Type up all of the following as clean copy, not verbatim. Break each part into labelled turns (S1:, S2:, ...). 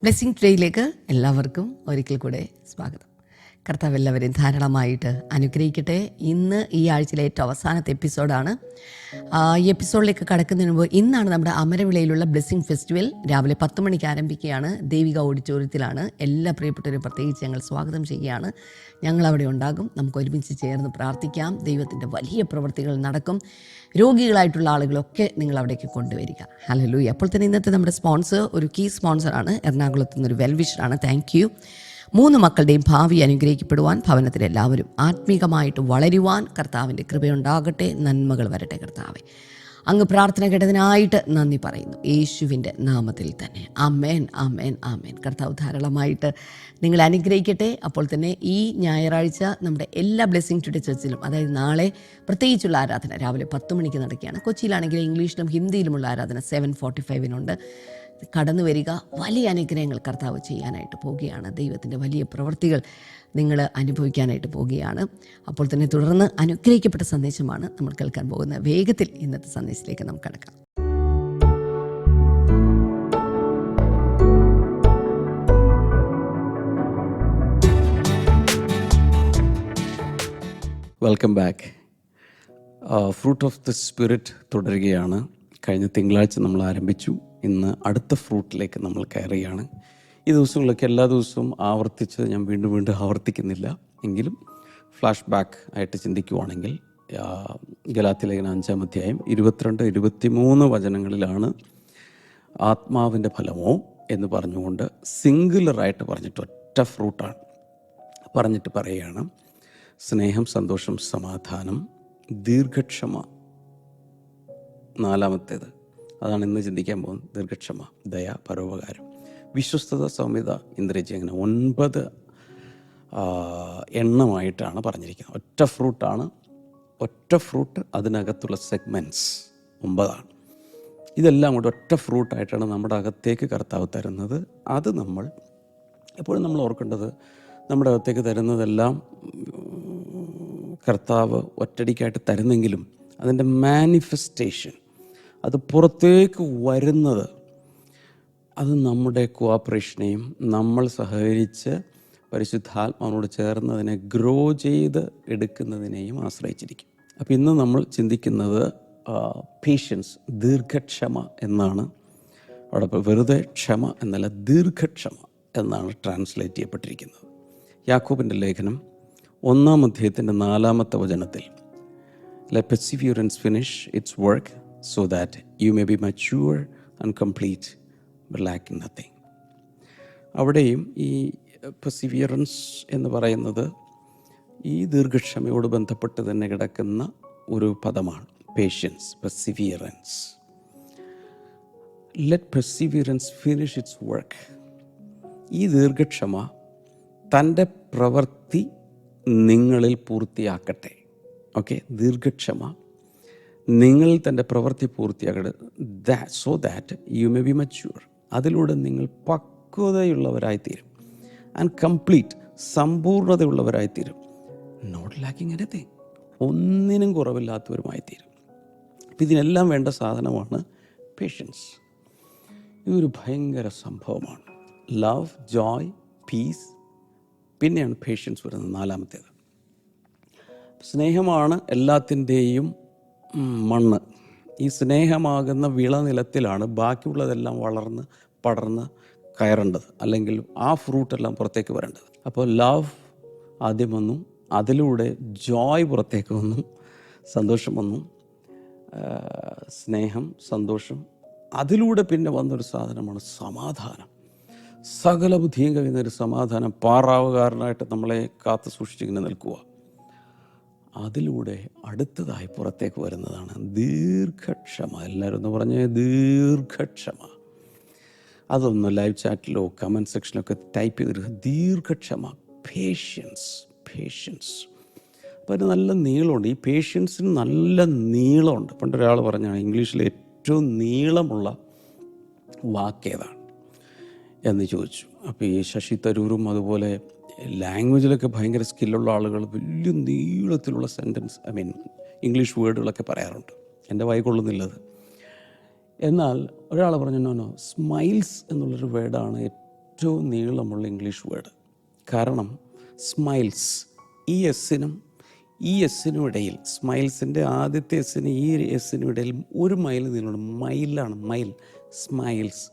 S1: Blessing ടുഡേയിലേക്ക് എല്ലാവർക്കും ഒരിക്കൽ കൂടെ സ്വാഗതം. കർത്താവ് എല്ലാവരെയും ധാരാളമായിട്ട് അനുഗ്രഹിക്കട്ടെ. ഇന്ന് ഈ ആഴ്ചയിലെ ഏറ്റവും അവസാനത്തെ എപ്പിസോഡാണ്. ഈ എപ്പിസോഡിലേക്ക് കടക്കുന്നതിന് മുമ്പ് ഇന്നാണ് നമ്മുടെ അമരവിളയിലുള്ള ബ്ലെസ്സിങ് ഫെസ്റ്റിവൽ. രാവിലെ 10 മണിക്ക് ആരംഭിക്കുകയാണ്. ദേവിക ഓഡിറ്റോറിയത്തിലാണ്. എല്ലാ പ്രിയപ്പെട്ടവരും പ്രത്യേകിച്ച് ഞങ്ങൾ സ്വാഗതം ചെയ്യുകയാണ്. ഞങ്ങളവിടെ ഉണ്ടാകും. നമുക്ക് ഒരുമിച്ച് ചേർന്ന് പ്രാർത്ഥിക്കാം. ദൈവത്തിൻ്റെ വലിയ പ്രവൃത്തികൾ നടക്കും. രോഗികളായിട്ടുള്ള ആളുകളൊക്കെ നിങ്ങൾ അവിടേക്ക് കൊണ്ടുവരിക. ഹല്ലേലൂയ. അപ്പോൾ തന്നെ ഇന്നത്തെ നമ്മുടെ സ്പോൺസർ ഒരു കീ സ്പോൺസറാണ്. എറണാകുളത്തു നിന്നൊരു വെൽവിഷറാണ്. Thank you. 3 മക്കളുടെയും ഭാവി അനുഗ്രഹിക്കപ്പെടുവാൻ, ഭവനത്തിലെല്ലാവരും ആത്മീകമായിട്ട് വളരുവാൻ കർത്താവിൻ്റെ കൃപയുണ്ടാകട്ടെ. നന്മകൾ വരട്ടെ. കർത്താവെ, അങ്ങ് പ്രാർത്ഥന കേട്ടതിനായിട്ട് നന്ദി പറയുന്നു, യേശുവിൻ്റെ നാമത്തിൽ തന്നെ. ആമേൻ, ആമേൻ, ആമേൻ. കർത്താവ് ധാരാളമായിട്ട് നിങ്ങളെ അനുഗ്രഹിക്കട്ടെ. അപ്പോൾ തന്നെ ഈ ഞായറാഴ്ച നമ്മുടെ എല്ലാ ബ്ലെസ്സിങ് ടുഡേ ചർച്ചിലും, അതായത് നാളെ പ്രത്യേകിച്ചുള്ള ആരാധന രാവിലെ 10 മണിക്ക് നടക്കുകയാണ്. കൊച്ചിയിലാണെങ്കിൽ ഇംഗ്ലീഷിലും ഹിന്ദിയിലുമുള്ള ആരാധന 7:45 കടന്നു വരിക. വലിയ അനുഗ്രഹങ്ങൾ കർത്താവ് ചെയ്യാനായിട്ട് പോവുകയാണ്. ദൈവത്തിൻ്റെ വലിയ പ്രവൃത്തികൾ നിങ്ങൾ അനുഭവിക്കാനായിട്ട് പോവുകയാണ്. അപ്പോൾ തന്നെ തുടർന്ന് അനുഗ്രഹിക്കപ്പെട്ട സന്ദേശമാണ് നമ്മൾ കേൾക്കാൻ പോകുന്നത്. വേഗത്തിൽ ഇന്നത്തെ സന്ദേശത്തിലേക്ക് നമുക്ക് കടക്കാം.
S2: Welcome back. Fruit of the spirit തുടരുകയാണ്. കഴിഞ്ഞ തിങ്കളാഴ്ച നമ്മൾ ആരംഭിച്ചു. ഇന്ന് അടുത്ത ഫ്രൂട്ടിലേക്ക് നമ്മൾ കയറുകയാണ്. ഈ ദിവസങ്ങളിലൊക്കെ എല്ലാ ദിവസവും ആവർത്തിച്ച് ഞാൻ വീണ്ടും ആവർത്തിക്കുന്നില്ല. എങ്കിലും ഫ്ലാഷ് ബാക്ക് ആയിട്ട് ചിന്തിക്കുവാണെങ്കിൽ ഗലാത്യലേഖനം 5-ാം അധ്യായം 22-23 വചനങ്ങളിലാണ് ആത്മാവിൻ്റെ ഫലമോ എന്ന് പറഞ്ഞുകൊണ്ട് സിംഗുലറായിട്ട് പറഞ്ഞിട്ട് ഒറ്റ ഫ്രൂട്ടാണ് പറഞ്ഞിട്ട് പറയുകയാണ്. സ്നേഹം, സന്തോഷം, സമാധാനം, ദീർഘക്ഷമ. 4-മത്തേത് അതാണ് ഇന്ന് ചിന്തിക്കാൻ പോകുന്നത്. ദീർഘക്ഷമ, ദയ, പരോപകാരം, വിശ്വസ്തത, സൗമ്യത, ഇന്ദ്രിയജയം. അങ്ങനെ 9 എണ്ണമായിട്ടാണ് പറഞ്ഞിരിക്കുന്നത്. ഒറ്റ ഫ്രൂട്ടാണ്. ഒറ്റ ഫ്രൂട്ട്, അതിനകത്തുള്ള സെഗ്മെൻറ്റ്സ് 9. ഇതെല്ലാം കൂടെ ഒറ്റ ഫ്രൂട്ടായിട്ടാണ് നമ്മുടെ അകത്തേക്ക് കർത്താവ് തരുന്നത്. അത് നമ്മൾ എപ്പോഴും നമ്മൾ ഓർക്കേണ്ടത്, നമ്മുടെ അകത്തേക്ക് തരുന്നതെല്ലാം കർത്താവ് ഒറ്റടിക്കായിട്ട് തരുന്നെങ്കിലും അതിൻ്റെ മാനിഫെസ്റ്റേഷൻ, അത് പുറത്തേക്ക് വരുന്നത്, അത് നമ്മുടെ കോഓപ്പറേഷനെയും നമ്മൾ സഹകരിച്ച് പരിശുദ്ധാത്മാവിനോട് ചേർന്ന് അതിനെ ഗ്രോ ചെയ്ത് എടുക്കുന്നതിനെയും ആശ്രയിച്ചിരിക്കും. അപ്പോൾ ഇന്ന് നമ്മൾ ചിന്തിക്കുന്നത് പേഷ്യൻസ്, ദീർഘക്ഷമ എന്നാണ്. അവിടെ വെറുതെ ക്ഷമ എന്നല്ല, ദീർഘക്ഷമ എന്നാണ് ട്രാൻസ്ലേറ്റ് ചെയ്യപ്പെട്ടിരിക്കുന്നത്. യാക്കോബിൻ്റെ ലേഖനം 1-ാം അധ്യായത്തിൻ്റെ 4-മത്തെ വചനത്തിൽ, let perseverance finish its work so that you may be mature and complete but lacking nothing. അവിടെയും ഈ പെർസിവിയറൻസ് എന്ന് പറയുന്നത് ഈ ദീർഘക്ഷമയോട് ബന്ധപ്പെട്ട് തന്നെ കിടക്കുന്ന ഒരു പദമാണ്. Patience, perseverance. Let perseverance finish its work. ഈ ദീർഘക്ഷമ തൻ്റെ പ്രവൃത്തി നിങ്ങളിൽ പൂർത്തിയാക്കട്ടെ. ഓക്കെ, ദീർഘക്ഷമ നിങ്ങൾ തൻ്റെ പ്രവൃത്തി പൂർത്തിയാക്കട്ടെ, so that you may be mature. അതിലൂടെ നിങ്ങൾ പക്വതയുള്ളവരായിത്തീരും. ആൻഡ് കംപ്ലീറ്റ്, സമ്പൂർണ്ണതയുള്ളവരായിത്തീരും. നോട്ട് ലാക്കിങ് എനിത്തിങ്, ഒന്നിനും കുറവില്ലാത്തവരുമായിത്തീരും. അപ്പം ഇതിനെല്ലാം വേണ്ട സാധനമാണ് പേഷ്യൻസ്. ഇതൊരു ഭയങ്കര സംഭവമാണ്. ലവ്, ജോയ്, പീസ്, പിന്നെയാണ് പേഷ്യൻസ് വരുന്നത്. 4-മത്തേത് സ്നേഹമാണ് എല്ലാത്തിൻ്റെയും മണ്ണ്. ഈ സ്നേഹമാകുന്ന വിളനിലത്തിലാണ് ബാക്കിയുള്ളതെല്ലാം വളർന്ന് പടർന്ന് കയറേണ്ടത്, അല്ലെങ്കിൽ ആ ഫ്രൂട്ടെല്ലാം പുറത്തേക്ക് വരേണ്ടത്. അപ്പോൾ ലവ് ആദ്യം വന്നു, അതിലൂടെ ജോയ് പുറത്തേക്ക് വന്നു, സന്തോഷം വന്നു, സ്നേഹം, സന്തോഷം. അതിലൂടെ പിന്നെ വന്നൊരു സാധനമാണ് സമാധാനം. സകല ബുദ്ധിയും കഴിയുന്നൊരു സമാധാനം, പാറാവുകാരനായിട്ട് നമ്മളെ കാത്തു സൂക്ഷിച്ചിങ്ങനെ നിൽക്കുക. അതിലൂടെ അടുത്തതായി പുറത്തേക്ക് വരുന്നതാണ് ദീർഘക്ഷമ. എല്ലാവരും ഒന്ന് പറഞ്ഞേ, ദീർഘക്ഷമ. അതൊന്ന് ലൈവ് ചാറ്റിലോ കമൻറ്റ് സെക്ഷനിലൊക്കെ ടൈപ്പ് ചെയ്തിട്ട്, ദീർഘക്ഷമ, പേഷ്യൻസ്, പേഷ്യൻസ്. അപ്പോൾ അതിന് നല്ല നീളമുണ്ട്. ഈ പേഷ്യൻസിന് നല്ല നീളമുണ്ട്. പണ്ടൊരാൾ പറഞ്ഞാണ് ഇംഗ്ലീഷിൽ ഏറ്റവും നീളമുള്ള വാക്കേതാണ് എന്ന് ചോദിച്ചു. അപ്പോൾ ഈ ശശി തരൂരും അതുപോലെ ലാംഗ്വേജിലൊക്കെ ഭയങ്കര സ്കില്ലുള്ള ആളുകൾ വലിയ നീളത്തിലുള്ള സെൻറ്റൻസ്, ഇംഗ്ലീഷ് വേർഡുകളൊക്കെ പറയാറുണ്ട്. എൻ്റെ വായി കൊള്ളുന്നില്ലത്. എന്നാൽ ഒരാൾ പറഞ്ഞു, നോ സ്മൈൽസ് എന്നുള്ളൊരു വേർഡാണ് ഏറ്റവും നീളമുള്ള ഇംഗ്ലീഷ് വേർഡ്. കാരണം സ്മൈൽസ്, ഈ എസ്സിനും ഇടയിൽ, സ്മൈൽസിൻ്റെ ആദ്യത്തെ എസ്സിന് ഈ എസ്സിനും ഇടയിൽ 1 മൈൽ നീളമുണ്ട്. മൈലാണ്, മൈൽ, സ്മൈൽസ്.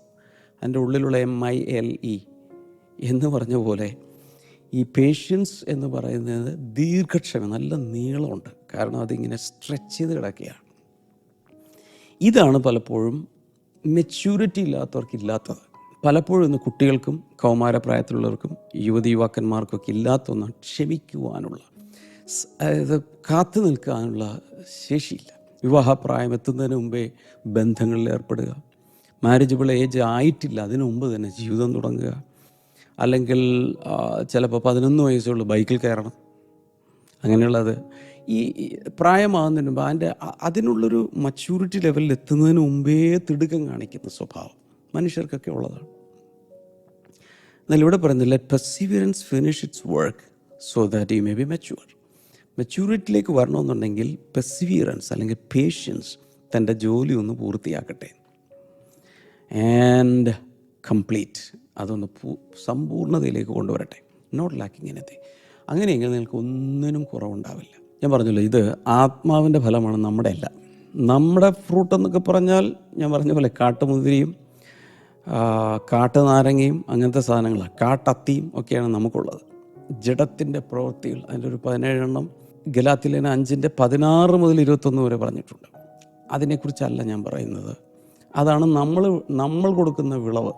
S2: അതിൻ്റെ ഉള്ളിലുള്ള MILE എന്ന് പറഞ്ഞ പോലെ ഈ പേഷ്യൻസ് എന്ന് പറയുന്നത് ദീർഘക്ഷമ, നല്ല നീളമുണ്ട്. കാരണം അതിങ്ങനെ സ്ട്രെച്ച് ചെയ്ത് കിടക്കുകയാണ്. ഇതാണ് പലപ്പോഴും മെച്യൂരിറ്റി ഇല്ലാത്തവർക്ക് ഇല്ലാത്തത്. പലപ്പോഴും ഇന്ന് കുട്ടികൾക്കും കൗമാരപ്രായത്തിലുള്ളവർക്കും യുവതീയുവാക്കന്മാർക്കൊക്കെ ഇല്ലാത്ത ഒന്നാണ് ക്ഷമിക്കുവാനുള്ള, അതായത് കാത്തു നിൽക്കാനുള്ള ശേഷിയില്ല. വിവാഹപ്രായം എത്തുന്നതിന് മുമ്പേ ബന്ധങ്ങളിൽ ഏർപ്പെടുക, മാരേജബിൾ ഏജ് ആയിട്ടില്ല അതിനു മുമ്പ് തന്നെ ജീവിതം തുടങ്ങുക, അല്ലെങ്കിൽ ചിലപ്പോൾ 11 വയസ്സുള്ള ബൈക്കിൽ കയറണം. അങ്ങനെയുള്ളത് ഈ പ്രായമാകുന്നതിന് മുമ്പ് അതിനുള്ളൊരു മച്യൂരിറ്റി ലെവലിൽ എത്തുന്നതിന് മുമ്പേ തിടുക്കം കാണിക്കുന്ന സ്വഭാവം മനുഷ്യർക്കൊക്കെ ഉള്ളതാണ്. എന്നാൽ ഇവിടെ പറയുന്നത് let perseverance finish its work so that you may be mature. മെച്യൂരിറ്റിയിലേക്ക് വരണമെന്നുണ്ടെങ്കിൽ പെർസിവിയറൻസ് അല്ലെങ്കിൽ പേഷ്യൻസ് തൻ്റെ ജോലി ഒന്ന് പൂർത്തിയാക്കട്ടെ. ആൻഡ് കംപ്ലീറ്റ്, അതൊന്ന് സമ്പൂർണ്ണതയിലേക്ക് കൊണ്ടുവരട്ടെ. Not lacking anything. അങ്ങനെയെങ്കിൽ നിങ്ങൾക്ക് ഒന്നിനും കുറവുണ്ടാവില്ല. ഞാൻ പറഞ്ഞല്ലോ, ഇത് ആത്മാവിൻ്റെ ഫലമാണ്, നമ്മുടെ അല്ല. നമ്മുടെ ഫ്രൂട്ട് എന്നൊക്കെ പറഞ്ഞാൽ ഞാൻ പറഞ്ഞ പോലെ കാട്ടുമുന്തിരിയും കാട്ടുനാരങ്ങയും അങ്ങനത്തെ സാധനങ്ങളാണ്, കാട്ടത്തിയും ഒക്കെയാണ് നമുക്കുള്ളത്. ജഡത്തിൻ്റെ പ്രവൃത്തികൾ, അതിൻ്റെ ഒരു 17 ഗലാത്യലേഖനം 5:16 മുതൽ 21 വരെ പറഞ്ഞിട്ടുണ്ട്. അതിനെക്കുറിച്ചല്ല ഞാൻ പറയുന്നത്. അതാണ് നമ്മൾ കൊടുക്കുന്ന വിളവ്.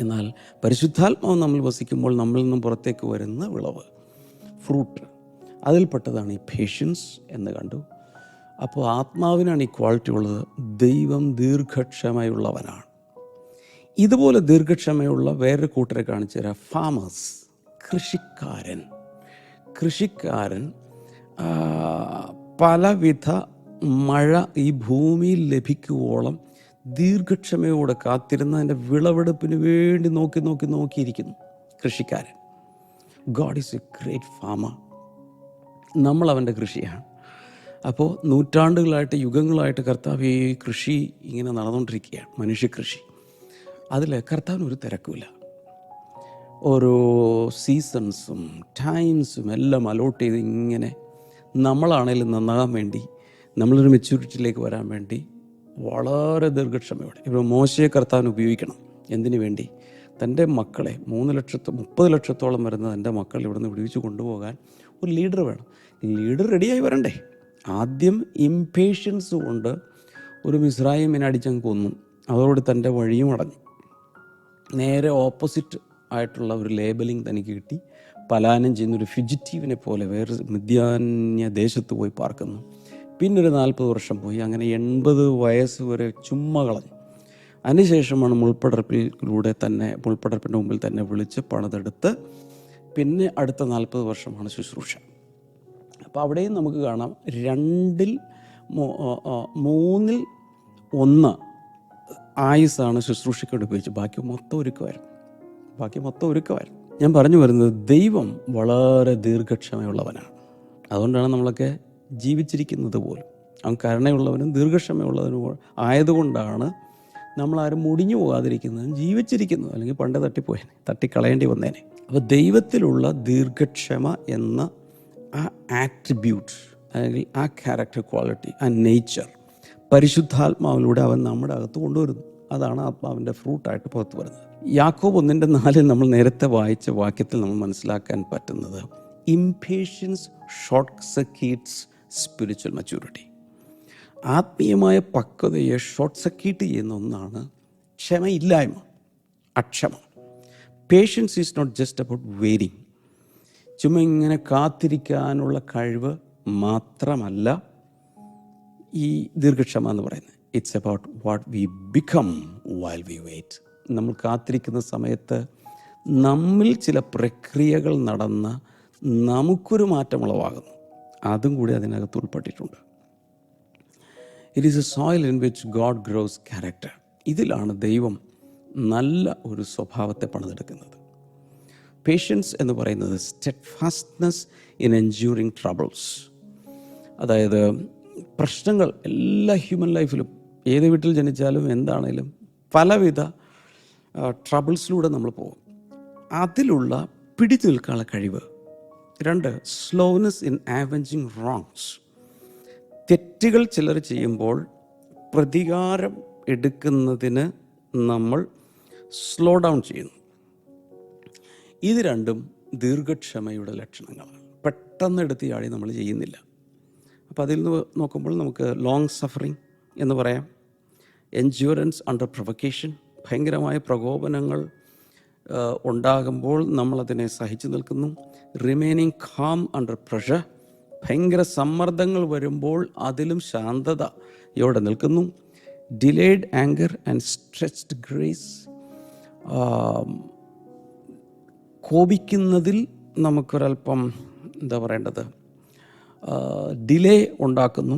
S2: എന്നാൽ പരിശുദ്ധാത്മാവ് നമ്മൾ വസിക്കുമ്പോൾ നമ്മളിൽ നിന്നും പുറത്തേക്ക് വരുന്ന വിളവ്, ഫ്രൂട്ട്, അതിൽപ്പെട്ടതാണ് ഈ പേഷ്യൻസ് എന്ന് കണ്ടു. അപ്പോൾ ആത്മാവിനാണ് ഈ ക്വാളിറ്റി ഉള്ളത്. ദൈവം ദീർഘക്ഷമയുള്ളവനാണ്. ഇതുപോലെ ദീർഘക്ഷമയുള്ള വേറൊരു കൂട്ടരെ കാണിച്ചു തരാം. ഫാമേഴ്സ്, കൃഷിക്കാരൻ പലവിധ മഴ ഈ ഭൂമിയിൽ ലഭിക്കുവോളം ദീർഘക്ഷമയോടെ കാത്തിരുന്ന് അതിൻ്റെ വിളവെടുപ്പിന് വേണ്ടി നോക്കിയിരിക്കുന്നു കൃഷിക്കാരൻ. God is a great farmer. നമ്മൾ അവൻ്റെ കൃഷിയാണ്. അപ്പോൾ നൂറ്റാണ്ടുകളായിട്ട്, യുഗങ്ങളായിട്ട് കർത്താവ് ഈ കൃഷി ഇങ്ങനെ നടന്നുകൊണ്ടിരിക്കുകയാണ്, മനുഷ്യകൃഷി. അതിൽ കർത്താവിന് ഒരു തിരക്കുമില്ല. ഓരോ സീസൺസും ടൈംസും എല്ലാം അലോട്ട് ചെയ്ത് ഇങ്ങനെ നമ്മളാണേലും നന്നാകാൻ വേണ്ടി, നമ്മളൊരു മെച്യൂരിറ്റിയിലേക്ക് വരാൻ വേണ്ടി വളരെ ദീർഘക്ഷമയോടെ. ഇപ്പോൾ മോശയെ കർത്താവിന് ഉപയോഗിക്കണം. എന്തിനു വേണ്ടി? തൻ്റെ മക്കളെ 30 ലക്ഷത്തോളം വരുന്ന തൻ്റെ മക്കൾ ഇവിടുന്ന് വിടുവിച്ച് കൊണ്ടുപോകാൻ ഒരു ലീഡർ വേണം. ലീഡർ റെഡിയായി വരണ്ടേ? ആദ്യം ഇംപേഷ്യൻസ് കൊണ്ട് ഒരു മിസ്രയീമിനെ അടിച്ചങ്ങ് കൊന്നു. അതോടെ തൻ്റെ വഴിയും അടഞ്ഞു. നേരെ ഓപ്പോസിറ്റ് ആയിട്ടുള്ള ഒരു ലേബലിംഗ് തനിക്ക് കിട്ടി. പലായനം ചെയ്യുന്നൊരു ഫിജിറ്റീവിനെ പോലെ വേറെ മിദ്യാന്യ ദേശത്ത് പോയി പാർക്കുന്നു. പിന്നൊരു 40 വർഷം പോയി. അങ്ങനെ 80 വയസ്സ് വരെ ചുമ്മാ കളഞ്ഞു. അതിനുശേഷമാണ് മുൾപ്പടർപ്പിൻ്റെ മുമ്പിൽ തന്നെ വിളിച്ച് പണിതെടുത്ത് പിന്നെ അടുത്ത 40 വർഷമാണ് ശുശ്രൂഷ. അപ്പോൾ അവിടെയും നമുക്ക് കാണാം 2-ൽ 3-1 ആയുസ്സാണ് ശുശ്രൂഷയ്ക്ക് ഉപയോഗിച്ച്. ബാക്കി മൊത്തം ഒരുക്കമായിരുന്നു. ഞാൻ പറഞ്ഞു വരുന്നത്, ദൈവം വളരെ ദീർഘക്ഷമയുള്ളവനാണ്. അതുകൊണ്ടാണ് നമ്മളൊക്കെ ജീവിച്ചിരിക്കുന്നത് പോലും. അവൻ കരുണയുള്ളവനും ദീർഘക്ഷമയുള്ളവനും ആയതുകൊണ്ടാണ് നമ്മളാരും മുടിഞ്ഞു പോകാതിരിക്കുന്നതും ജീവിച്ചിരിക്കുന്നത്. അല്ലെങ്കിൽ പണ്ടേ തട്ടിക്കളയേണ്ടി വന്നേനെ. അപ്പോൾ ദൈവത്തിലുള്ള ദീർഘക്ഷമ എന്ന ആ ആട്രിബ്യൂട്ട്, അല്ലെങ്കിൽ ആ ക്യാരക്ടർ ക്വാളിറ്റി, ആ നേച്ചർ പരിശുദ്ധാത്മാവിലൂടെ അവൻ നമ്മുടെ അകത്ത് കൊണ്ടുവരുന്നു. അതാണ് ആത്മാവിൻ്റെ ഫ്രൂട്ടായിട്ട് പുറത്തു വരുന്നത്. യാക്കോബ് 1:4 നമ്മൾ നേരത്തെ വായിച്ച വാക്യത്തിൽ നമ്മൾ മനസ്സിലാക്കാൻ പറ്റുന്നത്, impatience short circuits spiritual maturity. ആത്മീയമായ പക്വതയെ ഷോർട്ട് സർക്യൂട്ട് ചെയ്യുന്ന ഒന്നാണ് ക്ഷമയില്ലായ്മ, അക്ഷമ. Patience is not just about waiting. ചുമ്മാ ഇങ്ങനെ കാത്തിരിക്കാനുള്ള കഴിവ് മാത്രമല്ല ഈ ദീർഘക്ഷമ എന്ന് പറയുന്നത്. It's about what we become while we wait. നമ്മൾ കാത്തിരിക്കുന്ന സമയത്ത് നമ്മിൽ ചില പ്രക്രിയകൾ നടന്ന് നമുക്കൊരു മാറ്റം ഉളവാകുന്നു. അതും കൂടി അതിനകത്ത് ഉൾപ്പെട്ടിട്ടുണ്ട്. It is A soil in which God gross character. ഇതിലാണ് ദൈവം നല്ല ഒരു സ്വഭാവത്തെ പണിതെടുക്കുന്നത്. പേഷ്യൻസ് എന്ന് പറയുന്നത് സ്റ്റെഡ്ഫാസ്റ്റ്നെസ് ഇൻ എൻഡ്യൂറിങ് ട്രബിൾസ്. അതായത് എല്ലാ ഹ്യൂമൻ ലൈഫിലും, ഏത് വീട്ടിൽ ജനിച്ചാലും എന്താണേലും പലവിധ ട്രബിൾസിലൂടെ നമ്മൾ പോകും. അതിലുള്ള പിടിച്ചു നിൽക്കാനുള്ള കഴിവ്. 2, സ്ലോനെസ് ഇൻ ആവെഞ്ചിങ് റോങ്സ്. തെറ്റുകൾ ചിലർ ചെയ്യുമ്പോൾ പ്രതികാരം എടുക്കുന്നതിന് നമ്മൾ സ്ലോ ഡൗൺ ചെയ്യുന്നു. ഇത് രണ്ടും ദീർഘക്ഷമയുടെ ലക്ഷണങ്ങളാണ്. പെട്ടെന്ന് എടുത്തിയാടി നമ്മൾ ചെയ്യുന്നില്ല. അപ്പോൾ അതിൽ നിന്ന് നോക്കുമ്പോൾ നമുക്ക് ലോങ് സഫറിങ് എന്ന് പറയാം. Endurance under provocation. ഭയങ്കരമായ പ്രകോപനങ്ങൾ ഉണ്ടാകുമ്പോൾ നമ്മളതിനെ സഹിച്ചു നിൽക്കുന്നു. Remaining calm under pressure. ഭയങ്കര സമ്മർദ്ദങ്ങൾ വരുമ്പോൾ അതിലും ശാന്തതയോടെ നിൽക്കുന്നു. Delayed anger and stretched grace. കോപിക്കുന്നതിൽ നമുക്കൊരൽപ്പം എന്താ പറയേണ്ടത്, ഡിലേ ഉണ്ടാക്കുന്നു.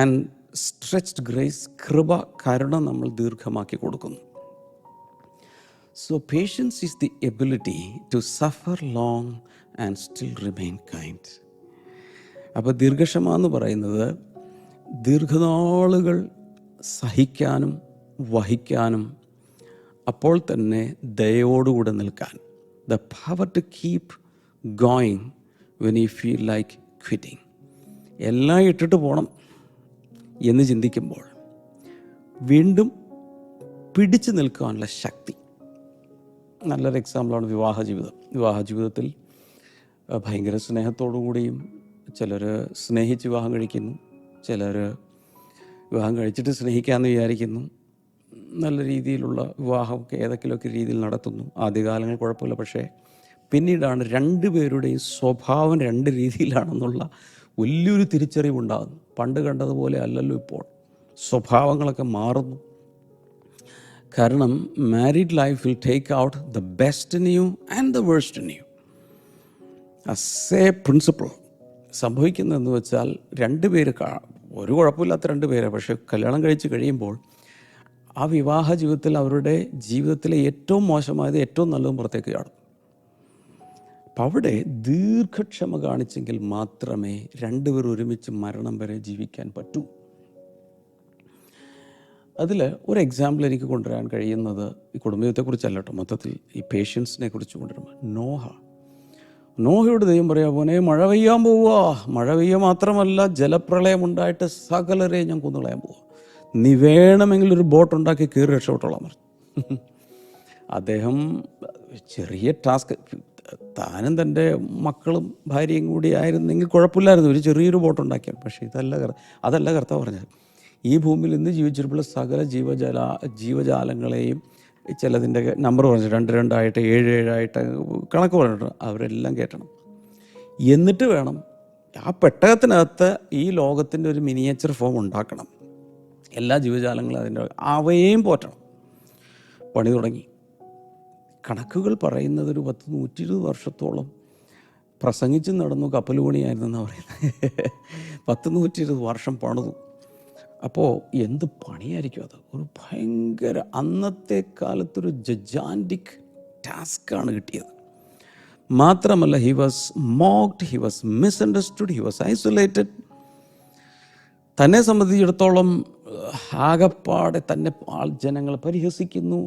S2: ആൻഡ് സ്ട്രെച്ച്ഡ് ഗ്രേസ്, കൃപ, കരുണ നമ്മൾ ദീർഘമാക്കി കൊടുക്കുന്നു. So patience is the ability to suffer long and still remain kind. അപ്പോൾ ദീർഘക്ഷമ എന്ന് പറയുന്നത് ദീർഘനാളുകൾ സഹിക്കാനും വഹിക്കാനും അപ്പോൾ തന്നെ ദയോടുകൂടെ നിൽക്കാൻ. The power to keep going when you feel like quitting. എല്ലാം ഇട്ടിട്ട് പോകണം എന്ന് ചിന്തിക്കുമ്പോൾ വീണ്ടും പിടിച്ചു നിൽക്കാനുള്ള ശക്തി. നല്ലൊരു എക്സാമ്പിളാണ് വിവാഹ ജീവിതം. വിവാഹ ജീവിതത്തിൽ ഭയങ്കര സ്നേഹത്തോടു കൂടിയും ചിലർ സ്നേഹിച്ച് വിവാഹം കഴിക്കുന്നു, ചിലർ വിവാഹം കഴിച്ചിട്ട് സ്നേഹിക്കാമെന്ന് വിചാരിക്കുന്നു. നല്ല രീതിയിലുള്ള വിവാഹമൊക്കെ ഏതൊക്കെയൊക്കെ രീതിയിൽ നടത്തുന്നു. ആദ്യകാലങ്ങൾ കുഴപ്പമില്ല, പക്ഷേ പിന്നീടാണ് രണ്ടുപേരുടെയും സ്വഭാവം രണ്ട് രീതിയിലാണെന്നുള്ള വലിയൊരു തിരിച്ചറിവുണ്ടാകുന്നു. പണ്ട് കണ്ടതുപോലെ അല്ലല്ലോ ഇപ്പോൾ, സ്വഭാവങ്ങളൊക്കെ മാറുന്നു. കാരണം married life will take out the best in you and the worst in you. As a principle സംഭവിക്കുന്നതെന്ന് വെച്ചാൽ രണ്ടുപേര് ഒരു കുഴപ്പമില്ലാത്ത രണ്ടുപേരെ, പക്ഷേ കല്യാണം കഴിച്ച് കഴിയുമ്പോൾ ആ വിവാഹ ജീവിതത്തിൽ അവരുടെ ജീവിതത്തിലെ ഏറ്റവും മോശമായത് ഏറ്റവും നല്ലതും പുറത്തേക്ക് ചാടും. അപ്പം അവിടെ ദീർഘക്ഷമ കാണിച്ചെങ്കിൽ മാത്രമേ രണ്ടുപേർ ഒരുമിച്ച് മരണം വരെ ജീവിക്കാൻ പറ്റൂ. അതിൽ ഒരു എക്സാമ്പിൾ എനിക്ക് കൊണ്ടുവരാൻ കഴിയുന്നത് ഈ കുടുംബജീവിതത്തെക്കുറിച്ചല്ല കേട്ടോ, മൊത്തത്തിൽ ഈ പേഷ്യൻസിനെ കുറിച്ച് കൊണ്ടുവരുമ്പോൾ നോഹയോട് ദൈവം പറയാ, പോനെ മഴ പെയ്യാൻ പോവുക, മഴ പെയ്യുക മാത്രമല്ല ജലപ്രളയം ഉണ്ടായിട്ട് സകലരെയും ഞാൻ കൊന്നുകളയാൻ പോവുക, നീ വേണമെങ്കിൽ ഒരു ബോട്ട് ഉണ്ടാക്കി കയറി രക്ഷപ്പെട്ടോളാൻ പറഞ്ഞു. അദ്ദേഹം ചെറിയ ടാസ്ക്, താനും തൻ്റെ മക്കളും ഭാര്യയും കൂടി ആയിരുന്നെങ്കിൽ കുഴപ്പമില്ലായിരുന്നു, ഒരു ചെറിയൊരു ബോട്ട് ഉണ്ടാക്കിയാൽ. പക്ഷേ അതല്ല കർത്താവ് പറഞ്ഞത്. ഈ ഭൂമിയിൽ ഇന്ന് ജീവിച്ചിട്ടുള്ള സകല ജീവജാലങ്ങളെയും ചിലതിൻ്റെ നമ്പർ പറഞ്ഞു, 2 2 ആയിട്ട് 7 7 ആയിട്ട് കണക്ക് പറഞ്ഞിട്ടുണ്ട്, അവരെല്ലാം കയറ്റണം. എന്നിട്ട് വേണം ആ പെട്ടകത്തിനകത്ത് ഈ ലോകത്തിൻ്റെ ഒരു മിനിയേച്ചർ ഫോം ഉണ്ടാക്കണം. എല്ലാ ജീവജാലങ്ങളും അതിൻ്റെ അവയെയും പോറ്റണം. പണി തുടങ്ങി. കണക്കുകൾ പറയുന്നത് ഒരു 120 വർഷത്തോളം പ്രസംഗിച്ച് നടന്നു, കപ്പൽ പണിയായിരുന്നെന്നാണ് പറയുന്നത്. 120 വർഷം പണിതു. അപ്പോൾ എന്ത് പണിയായിരിക്കും അത്? ഒരു ഭയങ്കര, അന്നത്തെ കാലത്തൊരു ജജാൻറ്റിക് ടാസ്ക്കാണ് കിട്ടിയത്. മാത്രമല്ല, he was mocked, he was misunderstood, he was isolated. തന്നെ സംബന്ധിച്ചിടത്തോളം ആകപ്പാടെ തന്നെ ജനങ്ങൾ പരിഹസിക്കുന്നു.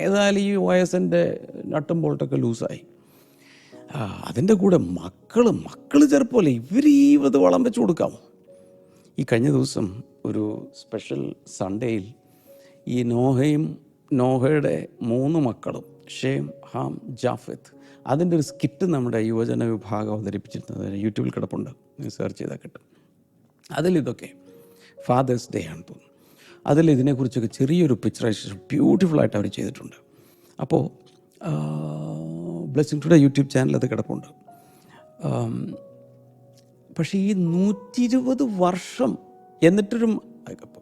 S2: ഏതായാലും ഈ വയസ്സിൻ്റെ നട്ടും ബോൾട്ടൊക്കെ ലൂസായി. അതിൻ്റെ കൂടെ മക്കൾ ചെറുപ്പമല്ലേ, ഇവർ ഈ വളം വെച്ച് കൊടുക്കാമോ? ഈ കഴിഞ്ഞ ദിവസം ഒരു സ്പെഷ്യൽ സൺഡേയിൽ ഈ നോഹയുടെ 3 മക്കളും ഷേം, ഹാം, ജാഫെത്ത്, അതിൻ്റെ ഒരു സ്കിറ്റ് നമ്മുടെ യുവജന വിഭാഗം അവതരിപ്പിച്ചിരുന്നത് യൂട്യൂബിൽ കിടപ്പുണ്ട്, സെർച്ച് ചെയ്താൽ കിട്ടും. അതിലിതൊക്കെ ഫാദേഴ്സ് ഡേ ആണെന്ന് തോന്നുന്നു. അതിൽ ഇതിനെക്കുറിച്ചൊക്കെ ചെറിയൊരു പിക്ചറൈസേഷൻ ബ്യൂട്ടിഫുള്ളായിട്ട് അവർ ചെയ്തിട്ടുണ്ട്. അപ്പോൾ ബ്ലെസ്സിംഗ് ടുഡേ യൂട്യൂബ് ചാനൽ അത് കിടപ്പുണ്ട്. പക്ഷേ ഈ 120 വർഷം എന്നിട്ടൊരു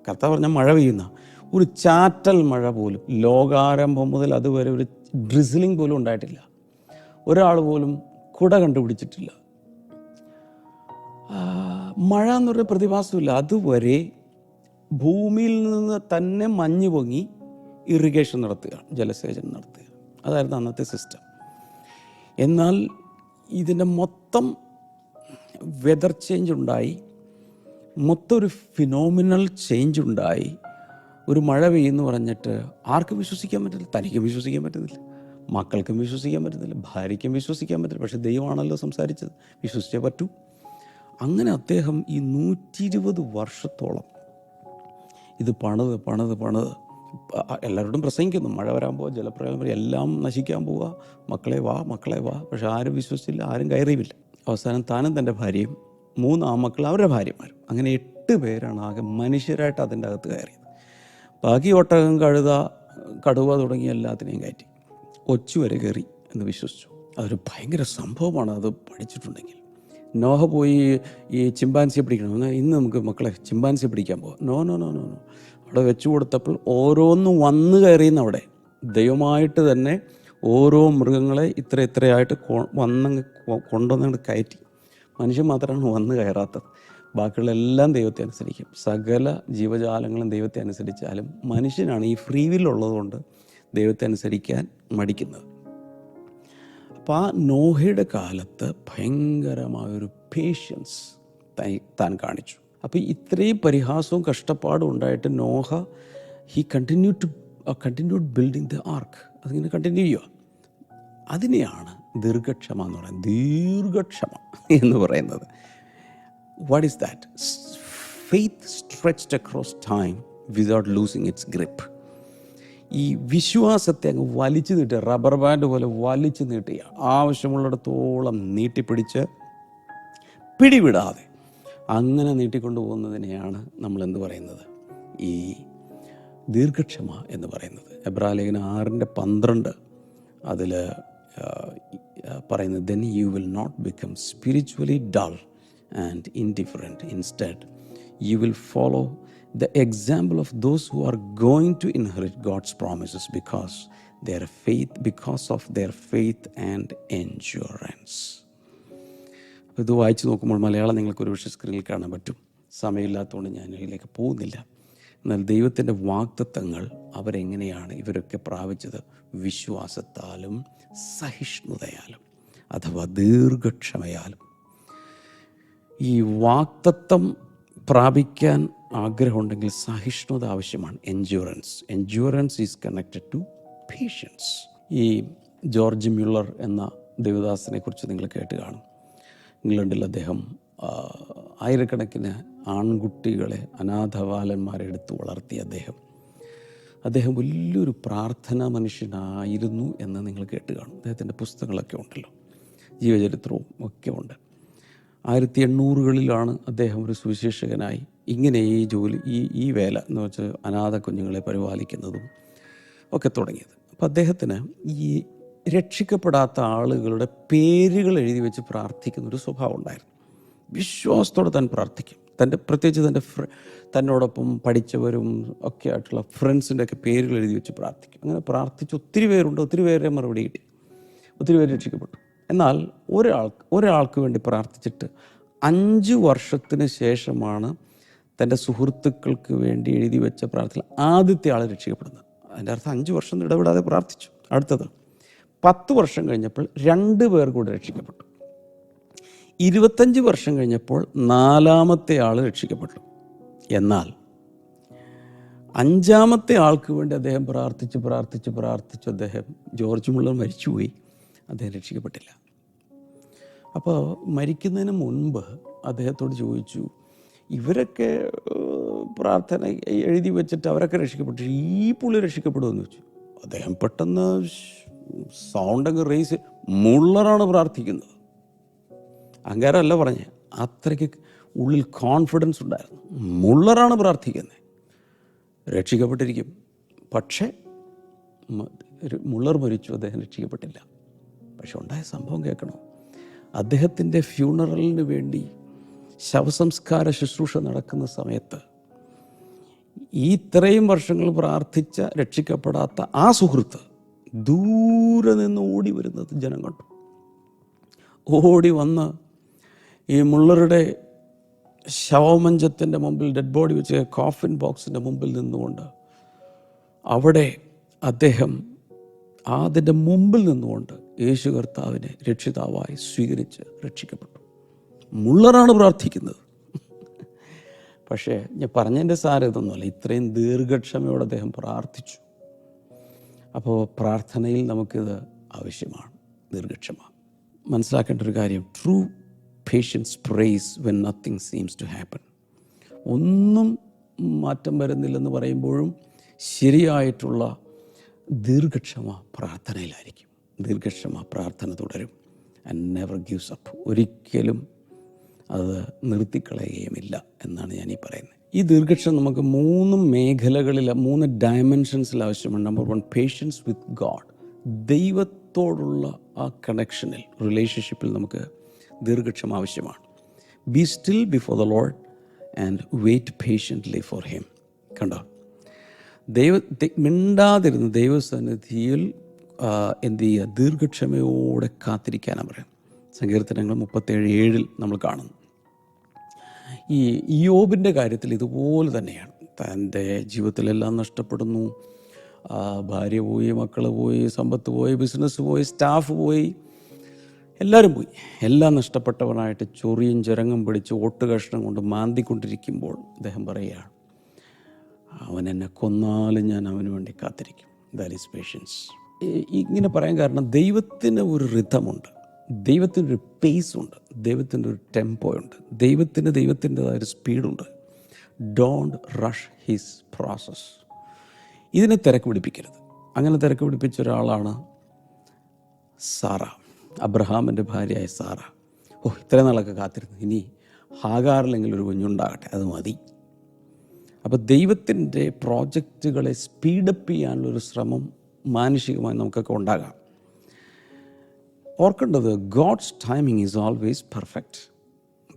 S2: കർത്താവ് പറഞ്ഞാൽ മഴ പെയ്യുന്ന ഒരു ചാറ്റൽ മഴ പോലും ലോകാരംഭം മുതൽ അതുവരെ ഒരു ഡ്രിസിലിംഗ് പോലും ഉണ്ടായിട്ടില്ല. ഒരാൾ പോലും കുട കണ്ടുപിടിച്ചിട്ടില്ല. മഴ എന്നൊരു പ്രതിഭാസമില്ല. അതുവരെ ഭൂമിയിൽ നിന്ന് തന്നെ മഞ്ഞ് പൊങ്ങി ഇറിഗേഷൻ നടത്തുക, ജലസേചനം നടത്തുക, അതായിരുന്നു അന്നത്തെ സിസ്റ്റം. എന്നാൽ ഇതിൻ്റെ മൊത്തം വെതർ ചേഞ്ച് ഉണ്ടായി, മൊത്തം ഒരു ഫിനോമിനൽ ചേഞ്ച് ഉണ്ടായി. ഒരു മഴ പെയ്യുമെന്ന് പറഞ്ഞിട്ട് ആർക്കും വിശ്വസിക്കാൻ പറ്റില്ല. തനിക്കും വിശ്വസിക്കാൻ പറ്റുന്നില്ല, മക്കൾക്കും വിശ്വസിക്കാൻ പറ്റുന്നില്ല, ഭാര്യയ്ക്കും വിശ്വസിക്കാൻ പറ്റില്ല. പക്ഷേ ദൈവമാണല്ലോ സംസാരിച്ചത്, വിശ്വസിച്ചേ പറ്റൂ. അങ്ങനെ അദ്ദേഹം ഈ 120 വർഷത്തോളം ഇത് പണിത് എല്ലാവരോടും പ്രസംഗിക്കുന്നു. മഴ വരാൻ പോവുക, ജലപ്രളയം വരെ, എല്ലാം നശിക്കാൻ പോവുക, മക്കളെ വാ. പക്ഷെ ആരും വിശ്വസിച്ചില്ല, ആരും കയറിയില്ല. അവസാനം താനും തൻ്റെ ഭാര്യയും 3 ആമക്കൾ, അവരുടെ ഭാര്യമാരും, അങ്ങനെ 8 പേരാണ് ആകെ മനുഷ്യരായിട്ട് അതിൻ്റെ അകത്ത് കയറിയത്. ബാക്കി ഒട്ടകം, കടുവ തുടങ്ങിയ എല്ലാത്തിനെയും കയറ്റി. ഒച്ചു വരെ കയറി എന്ന് വിശ്വസിച്ചു. അതൊരു ഭയങ്കര സംഭവമാണ് അത് പഠിച്ചിട്ടുണ്ടെങ്കിൽ. നോഹ പോയി ഈ ചിമ്പാൻസിയെ പിടിക്കണം, ഇന്ന് നമുക്ക് മക്കളെ ചിമ്പാൻസിയെ പിടിക്കാൻ പോകാം. നോ. അവിടെ വെച്ചു കൊടുത്തപ്പോൾ ഓരോന്നും വന്നു കയറിയെന്ന്. അവിടെ ദൈവമായിട്ട് തന്നെ ഓരോ മൃഗങ്ങളെ ഇത്രയായിട്ട് കൊണ്ടുവന്ന് കയറ്റി. മനുഷ്യൻ മാത്രമാണ് വന്ന് കയറാത്തത്. ബാക്കിയുള്ള എല്ലാം ദൈവത്തെ അനുസരിക്കും. സകല ജീവജാലങ്ങളും ദൈവത്തെ അനുസരിച്ചാലും മനുഷ്യനാണ് ഈ ഫ്രീ വില്ലുള്ളതുകൊണ്ട് ദൈവത്തെ അനുസരിക്കാൻ മടിക്കുന്നത്. അപ്പോൾ ആ നോഹയുടെ കാലത്ത് ഭയങ്കരമായൊരു പേഷ്യൻസ് താൻ കാണിച്ചു. അപ്പോൾ ഇത്രയും പരിഹാസവും കഷ്ടപ്പാടും ഉണ്ടായിട്ട് Noah continued building the arc. അതിങ്ങനെ കണ്ടിന്യൂ ചെയ്യുക. അതിനെയാണ് ദീർഘക്ഷമ എന്ന് പറയുന്നത്. ദീർഘക്ഷമ എന്ന് പറയുന്നത് what is that? Faith stretched across time without losing it's grip. ഈ വിശ്വാസത്തെ അങ്ങ് വലിച്ചു നീട്ടുക, റബ്ബർ ബാൻഡ് പോലെ വലിച്ചു നീട്ടുക, ആവശ്യമുള്ളിടത്തോളം നീട്ടിപ്പിടിച്ച് പിടിവിടാതെ അങ്ങനെ നീട്ടിക്കൊണ്ടു പോകുന്നതിനെയാണ് നമ്മളെന്ത് പറയുന്നത്? ഈ ദീർഘക്ഷമ എന്ന് പറയുന്നത്. എബ്രായലേഖനം 6:12 അതിൽ പറയുന്നത്, then you will not become spiritually dull and indifferent. Instead, you will follow the example of those who are going to inherit God's promises because of their faith and endurance. ഇത് വായിച്ചു നോക്കുമ്പോൾ മലയാളം നിങ്ങൾക്കൊരു പക്ഷേ സ്ക്രീനിൽ കാണാൻ പറ്റും. സമയമില്ലാത്തതുകൊണ്ട് ഞാൻ ഇതിലേക്ക് പോകുന്നില്ല. എന്നാൽ ദൈവത്തിൻ്റെ വാഗ്ദത്തങ്ങൾ അവരെങ്ങനെയാണ് ഇവരൊക്കെ പ്രാപിച്ചത്? വിശ്വാസത്താലും സഹിഷ്ണുതയാലും അഥവാ ദീർഘക്ഷമയാലും. ഈ വാഗ്ദത്തം പ്രാപിക്കാൻ ആഗ്രഹമുണ്ടെങ്കിൽ സഹിഷ്ണുത ആവശ്യമാണ്. Endurance is connected to patience. ഈ ജോർജ് മ്യൂളർ എന്ന ദേവദാസനെ കുറിച്ച് നിങ്ങൾ കേട്ട് കാണും. ഇംഗ്ലണ്ടിൽ അദ്ദേഹം ആയിരക്കണക്കിന് ആൺകുട്ടികളെ, അനാഥബാലന്മാരെ എടുത്ത് വളർത്തിയ അദ്ദേഹം വലിയൊരു പ്രാർത്ഥനാ മനുഷ്യനായിരുന്നു എന്ന് നിങ്ങൾ കേട്ട് കാണും. അദ്ദേഹത്തിൻ്റെ പുസ്തകങ്ങളൊക്കെ ഉണ്ടല്ലോ, ജീവചരിത്രവും ഒക്കെ ഉണ്ട്. 1800കളിലാണ് അദ്ദേഹം ഒരു സുവിശേഷകനായി ഇങ്ങനെ ഈ വേല എന്ന് വെച്ചാൽ അനാഥ കുഞ്ഞുങ്ങളെ പരിപാലിക്കുന്നതും ഒക്കെ തുടങ്ങിയത്. അപ്പോൾ അദ്ദേഹത്തിന് ഈ രക്ഷിക്കപ്പെടാത്ത ആളുകളുടെ പേരുകൾ എഴുതി വെച്ച് പ്രാർത്ഥിക്കുന്നൊരു സ്വഭാവം ഉണ്ടായിരുന്നു. വിശ്വാസത്തോടെ താൻ പ്രാർത്ഥിക്കും. പ്രത്യേകിച്ച് തന്നോടൊപ്പം പഠിച്ചവരും ഒക്കെ ആയിട്ടുള്ള ഫ്രണ്ട്സിൻ്റെ ഒക്കെ പേരുകൾ എഴുതി വെച്ച് പ്രാർത്ഥിക്കും. അങ്ങനെ പ്രാർത്ഥിച്ച് ഒത്തിരി പേരുണ്ട്, ഒത്തിരി പേരെ മറുപടി കിട്ടി, ഒത്തിരി പേര് രക്ഷിക്കപ്പെട്ടു. എന്നാൽ ഒരാൾക്ക് വേണ്ടി പ്രാർത്ഥിച്ചിട്ട് 5 വർഷത്തിന് ശേഷമാണ് തൻ്റെ സുഹൃത്തുക്കൾക്ക് വേണ്ടി എഴുതി വെച്ച പ്രാർത്ഥന ആദ്യത്തെ ആൾ രക്ഷിക്കപ്പെടുന്നത്. അതിൻ്റെ അർത്ഥം 5 വർഷം ഇടപെടാതെ പ്രാർത്ഥിച്ചു. അടുത്തത് 10 വർഷം കഴിഞ്ഞപ്പോൾ 2 പേർ കൂടെ രക്ഷിക്കപ്പെട്ടു. 25 വർഷം കഴിഞ്ഞപ്പോൾ 4ാമത്തെ ആൾ രക്ഷിക്കപ്പെട്ടു. എന്നാൽ 5ാമത്തെ ആൾക്ക് വേണ്ടി അദ്ദേഹം പ്രാർത്ഥിച്ച് അദ്ദേഹം ജോർജ് മുള്ളർ മരിച്ചുപോയി. അദ്ദേഹം രക്ഷിക്കപ്പെട്ടില്ല. അപ്പോൾ മരിക്കുന്നതിന് മുൻപ് അദ്ദേഹത്തോട് ചോദിച്ചു, ഇവരൊക്കെ പ്രാർത്ഥന എഴുതി വെച്ചിട്ട് അവരൊക്കെ രക്ഷിക്കപ്പെട്ടു, ഈ പുള്ളി രക്ഷിക്കപ്പെടുമെന്ന് ചോദിച്ചു. അദ്ദേഹം പെട്ടെന്ന് സൗണ്ടങ്ങ് റേസ്, മുള്ളറാണ് പ്രാർത്ഥിക്കുന്നത്. അഹങ്കാരമല്ല പറഞ്ഞേ, അത്രയ്ക്ക് ഉള്ളിൽ കോൺഫിഡൻസ് ഉണ്ടായിരുന്നു. മുള്ളറാണ് പ്രാർത്ഥിക്കുന്നത്, രക്ഷിക്കപ്പെട്ടിരിക്കും. പക്ഷേ മുള്ളർ മരിച്ചു, അദ്ദേഹം രക്ഷിക്കപ്പെട്ടില്ല. പക്ഷെ ഉണ്ടായ സംഭവം കേൾക്കണോ? അദ്ദേഹത്തിൻ്റെ ഫ്യൂണറലിന് വേണ്ടി ശവസംസ്കാര ശുശ്രൂഷ നടക്കുന്ന സമയത്ത് ഈ ഇത്രയും വർഷങ്ങൾ പ്രാർത്ഥിച്ച രക്ഷിക്കപ്പെടാത്ത ആ സുഹൃത്ത് ദൂരെ നിന്ന് ഓടി വരുന്നത് ജനം കണ്ടു. ഓടി വന്ന് ഈ മുള്ളറുടെ ശവമഞ്ചത്തിൻ്റെ മുമ്പിൽ, ഡെഡ് ബോഡി വെച്ച് കോഫിൻ ബോക്സിൻ്റെ മുമ്പിൽ നിന്നുകൊണ്ട് അവിടെ അദ്ദേഹം അതിൻ്റെ മുമ്പിൽ നിന്നുകൊണ്ട് യേശു കർത്താവിനെ രക്ഷിതാവായി സ്വീകരിച്ച് രക്ഷിക്കപ്പെട്ടു. മുള്ളറാണ് പ്രാർത്ഥിക്കുന്നത്. പക്ഷേ ഞാൻ പറഞ്ഞതിൻ്റെ സാരം ഇതൊന്നുമല്ല, ഇത്രയും ദീർഘക്ഷമയോടെ അദ്ദേഹം പ്രാർത്ഥിച്ചു. അപ്പോൾ പ്രാർത്ഥനയിൽ നമുക്കിത് ആവശ്യമാണ്, ദീർഘക്ഷമ. മനസ്സിലാക്കേണ്ട ഒരു കാര്യം, true patience prays when nothing seems to happen. ഒന്നും മാറ്റം വരുന്നില്ലെന്ന് പറയുമ്പോഴും ശരിയായിട്ടുള്ള ദീർഘക്ഷമ പ്രാർത്ഥനയിലായിരിക്കും. ദീർഘക്ഷമ പ്രാർത്ഥന തുടരും. And never gives up. ഒരിക്കലും അത് നിർത്തിക്കളയുകയുമില്ല എന്നാണ് ഞാനീ പറയുന്നത്. ഈ ദീർഘക്ഷമ നമുക്ക് 3 മേഖലകളിൽ, 3 ഡയമെൻഷൻസിൽ ആവശ്യമാണ്. Number 1, patience with God. ദൈവത്തോടുള്ള ആ കണക്ഷനിൽ, റിലേഷൻഷിപ്പിൽ നമുക്ക് ദീർഘക്ഷമ ആവശ്യമാണ്. Be still before the Lord and wait patiently for him. കണ്ടോ, മിണ്ടാതിരുന്ന് ദൈവസന്നിധിയിൽ എന്ത് ചെയ്യുക, ദീർഘക്ഷമയോടെ കാത്തിരിക്കാനാണ് പറയാം. സങ്കീർത്തനങ്ങൾ 37:7 നമ്മൾ കാണുന്നു. ഈ യോബിൻ്റെ കാര്യത്തിൽ ഇതുപോലെ തന്നെയാണ്. തൻ്റെ ജീവിതത്തിലെല്ലാം നഷ്ടപ്പെടുന്നു. ഭാര്യ പോയി, മക്കൾ പോയി, സമ്പത്ത് പോയി, ബിസിനസ് പോയി, സ്റ്റാഫ് പോയി, എല്ലാവരും പോയി. എല്ലാം നഷ്ടപ്പെട്ടവനായിട്ട് ചൊറിയും ചിരങ്ങും പിടിച്ച് ഓട്ടുകഷ്ണം കൊണ്ട് മാന്തിക്കൊണ്ടിരിക്കുമ്പോൾ അദ്ദേഹം പറയുകയാണ്, അവൻ എന്നെ കൊന്നാലും ഞാൻ അവന് വേണ്ടി കാത്തിരിക്കും. That is patience. ഇങ്ങനെ പറയാൻ കാരണം, ദൈവത്തിന് ഒരു റിഥമുണ്ട്, ദൈവത്തിനൊരു പേസുണ്ട്, ദൈവത്തിൻ്റെ ഒരു ടെമ്പോയുണ്ട്, ദൈവത്തിൻ്റെതായ ഒരു സ്പീഡുണ്ട്. Don't rush his process. ഇതിനെ തിരക്ക് പിടിപ്പിക്കരുത്. അങ്ങനെ തിരക്ക് പിടിപ്പിച്ച ഒരാളാണ് സാറ, അബ്രഹാമിൻ്റെ ഭാര്യയായ സാറ. ഇത്രയും നാളൊക്കെ കാത്തിരുന്നു, ഇനി ഹാഗാറിലെങ്കിലും ഒരു കുഞ്ഞുണ്ടാകട്ടെ, അത് മതി. അപ്പോൾ ദൈവത്തിൻ്റെ പ്രോജക്റ്റുകളെ സ്പീഡപ്പ് ചെയ്യാനുള്ളൊരു ശ്രമം മാനുഷികമായി നമുക്കൊക്കെ ഉണ്ടാകാം. ഓർക്കേണ്ടത്, God's timing is always perfect.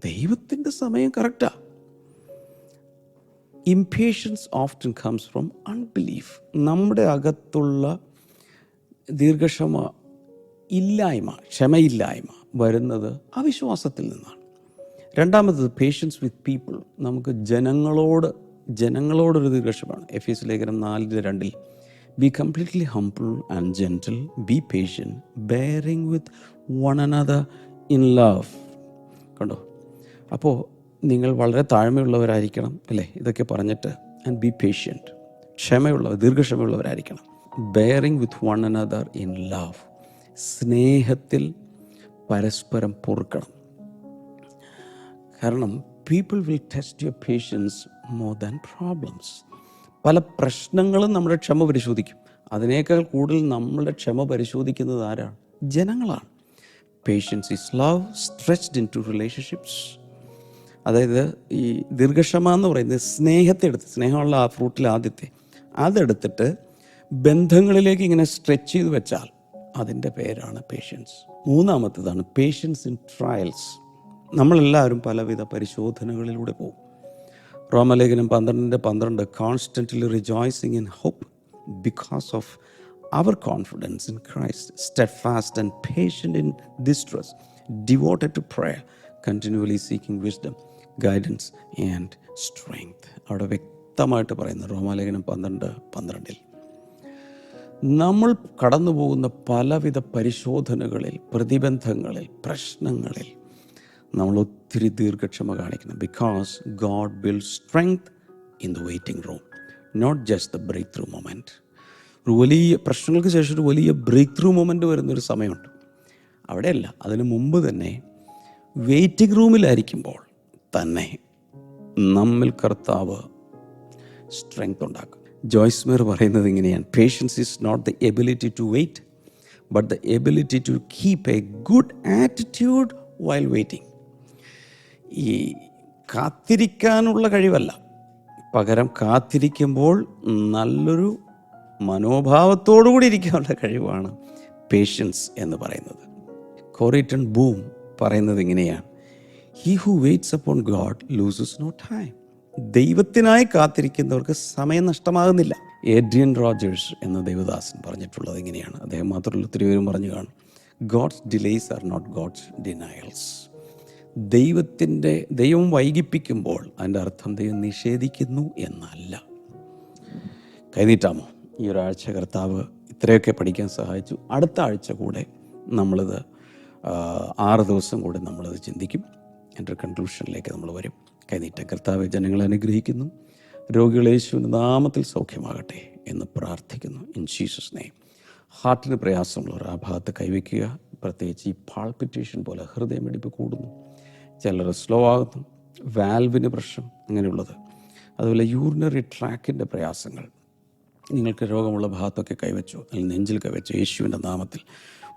S2: ദൈവത്തിൻ്റെ സമയം കറക്റ്റാണ്. Impatience often comes from unbelief. നമ്മുടെ അകത്തുള്ള ക്ഷമയില്ലായ്മ വരുന്നത് അവിശ്വാസത്തിൽ നിന്നാണ്. രണ്ടാമത്തത്, പേഷ്യൻസ് വിത്ത് പീപ്പിൾ. നമുക്ക് ജനങ്ങളോടൊരു ദീർഘക്ഷമാണ്. എഫേസ്യ ലേഖനം 4:2, be completely humble and gentle, be patient, bearing with one another in love. കണ്ടോ, അപ്പോൾ നിങ്ങൾ വളരെ താഴ്മയുള്ളവരായിരിക്കണം, അല്ലേ? ഇതൊക്കെ പറഞ്ഞിട്ട്, ആൻഡ് ബി പേഷ്യൻറ്റ്, ദീർഘക്ഷമയുള്ളവരായിരിക്കണം. Bearing with one another in love, സ്നേഹത്തിൽ പരസ്പരം പൊറുക്കണം. കാരണം people will test your patience more than problems. പല പ്രശ്നങ്ങളും നമ്മുടെ ക്ഷമ പരിശോധിക്കും. അതിനേക്കാൾ കൂടുതൽ നമ്മളുടെ ക്ഷമ പരിശോധിക്കുന്നത് ആരാണ്? ജനങ്ങളാണ്. Patience is love stretched into relationships. അതായത് ഈ ദീർഘക്ഷമ എന്ന് പറയുന്നത് സ്നേഹമുള്ള ആ ഫ്രൂട്ടിൽ ആദ്യത്തെ അതെടുത്തിട്ട് ബന്ധങ്ങളിലേക്ക് ഇങ്ങനെ സ്ട്രെച്ച് ചെയ്ത് വെച്ചാൽ അതിൻ്റെ പേരാണ് പേഷ്യൻസ്. മൂന്നാമത്തേതാണ് പേഷ്യൻസ് ഇൻ ട്രയൽസ്. നമ്മളെല്ലാവരും പലവിധ പരിശോധനകളിലൂടെ പോകും. റോമലേഖനം 12:12, constantly rejoicing in hope because of our confidence in Christ, steadfast and patient in distress, devoted to prayer, continually seeking wisdom, guidance and strength. അവിടെ വ്യക്തമായിട്ട് പറയുന്നത് റോമാലേഖനം 12:12. നമ്മൾ കടന്നു പോകുന്ന പലവിധ പരിശോധനകളിൽ, പ്രതിബന്ധങ്ങളിൽ, പ്രശ്നങ്ങളിൽ നമ്മൾ ഒത്തിരി ദീർഘക്ഷമ കാണിക്കണം. Because God build strength in the waiting room, not just the breakthrough moment. ഒരു വലിയ പ്രശ്നങ്ങൾക്ക് ശേഷം ഒരു വലിയ ബ്രേക്ക് ത്രൂ മൊമെൻറ്റ് വരുന്നൊരു സമയമുണ്ട്. അവിടെയല്ല, അതിന് മുമ്പ് തന്നെ വെയിറ്റിംഗ് റൂമിലായിരിക്കുമ്പോൾ തന്നെ നമ്മിൽ കർത്താവ് സ്ട്രെങ്ത് ഉണ്ടാക്കും. ജോയ്സ് മെയർ പറയുന്നത് ഇങ്ങനെയാണ്, patience is not the ability to wait but the ability to keep a good attitude while waiting. ഈ കാത്തിരിക്കാനുള്ള കഴിവല്ല, പകരം കാത്തിരിക്കുമ്പോൾ നല്ലൊരു മനോഭാവത്തോടു കൂടി ഇരിക്കാനുള്ള കഴിവാണ് പേഷ്യൻസ് എന്ന് പറയുന്നത്. കോറി ടെൻ ബൂം പറയുന്നത് ഇങ്ങനെയാണ്, he who waits upon God loses no time. ദൈവത്തിനായി കാത്തിരിക്കുന്നവർക്ക് സമയം നഷ്ടമാകുന്നില്ല. ഏഡ്രിയൻ റോജേഴ്സ് എന്ന ദൈവദാസൻ പറഞ്ഞിട്ടുള്ളത് ഇങ്ങനെയാണ്. അദ്ദേഹം മാത്രമല്ല ഒത്തിരി പേരും പറഞ്ഞു കാണും, God's delays are not God's denials. ദൈവം വൈകിപ്പിക്കുമ്പോൾ അതിൻ്റെ അർത്ഥം ദൈവം നിഷേധിക്കുന്നു എന്നല്ല. കൈനീട്ടാമോ? ഈ ഒരാഴ്ച കർത്താവ് ഇത്രയൊക്കെ പഠിക്കാൻ സഹായിച്ചു. അടുത്ത ആഴ്ച കൂടെ നമ്മളിത് 6 ദിവസം കൂടെ നമ്മളത് ചിന്തിക്കും. എൻ്റെ കൺക്ലൂഷനിലേക്ക് നമ്മൾ വരും. കൈനീട്ട കർത്താവ് ജനങ്ങളെ അനുഗ്രഹിക്കുന്നു. രോഗികൾ യേശുവിൻ്റെ നാമത്തിൽ സൗഖ്യമാകട്ടെ എന്ന് പ്രാർത്ഥിക്കുന്നു. In Jesus name. ഹാർട്ടിന് പ്രയാസമുള്ളവർ ആ ഭാഗത്ത് കൈവയ്ക്കുക. പ്രത്യേകിച്ച് ഈ പാൾപിറ്റേഷൻ പോലെ ഹൃദയമിടിപ്പ് കൂടുന്നു, ചിലർ സ്ലോ ആകുന്നു, വാൽവിന് പ്രശ്നം, അങ്ങനെയുള്ളത്. അതുപോലെ യൂറിനറി ട്രാക്കിൻ്റെ പ്രയാസങ്ങൾ, നിങ്ങൾക്ക് രോഗമുള്ള ഭാഗത്തൊക്കെ കൈവച്ചോ, അല്ലെങ്കിൽ നെഞ്ചിൽ കൈവച്ചോ, യേശുവിൻ്റെ നാമത്തിൽ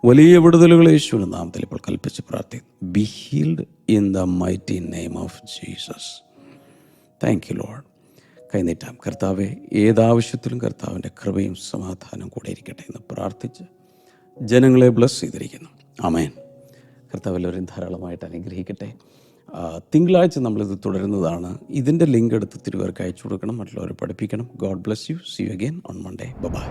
S2: വലിയ വിടുതലുകൾ യേശുവിൻ്റെ നാമത്തിൽ ഇപ്പോൾ കൽപ്പിച്ച് പ്രാർത്ഥിക്കുന്നു. Be healed in the mighty name of Jesus. Thank you Lord. കൈനീട്ടാം. കർത്താവെ, ഏതാവശ്യത്തിലും കർത്താവിൻ്റെ കൃപയും സമാധാനവും കൂടെ ഇരിക്കട്ടെ എന്ന് പ്രാർത്ഥിച്ച് ജനങ്ങളെ ബ്ലസ് ചെയ്തിരിക്കുന്നു. ആമേൻ. കർത്താവ് എല്ലാവരും ധാരാളമായിട്ട് അനുഗ്രഹിക്കട്ടെ. തിങ്കളാഴ്ച നമ്മളിത് തുടരുന്നതാണ്. ഇതിൻ്റെ ലിങ്ക് എടുത്ത് തിരുവർക്ക് അയച്ചു കൊടുക്കണം, മറ്റുള്ളവരെ പഠിപ്പിക്കണം. God bless you. See you again on Monday. By.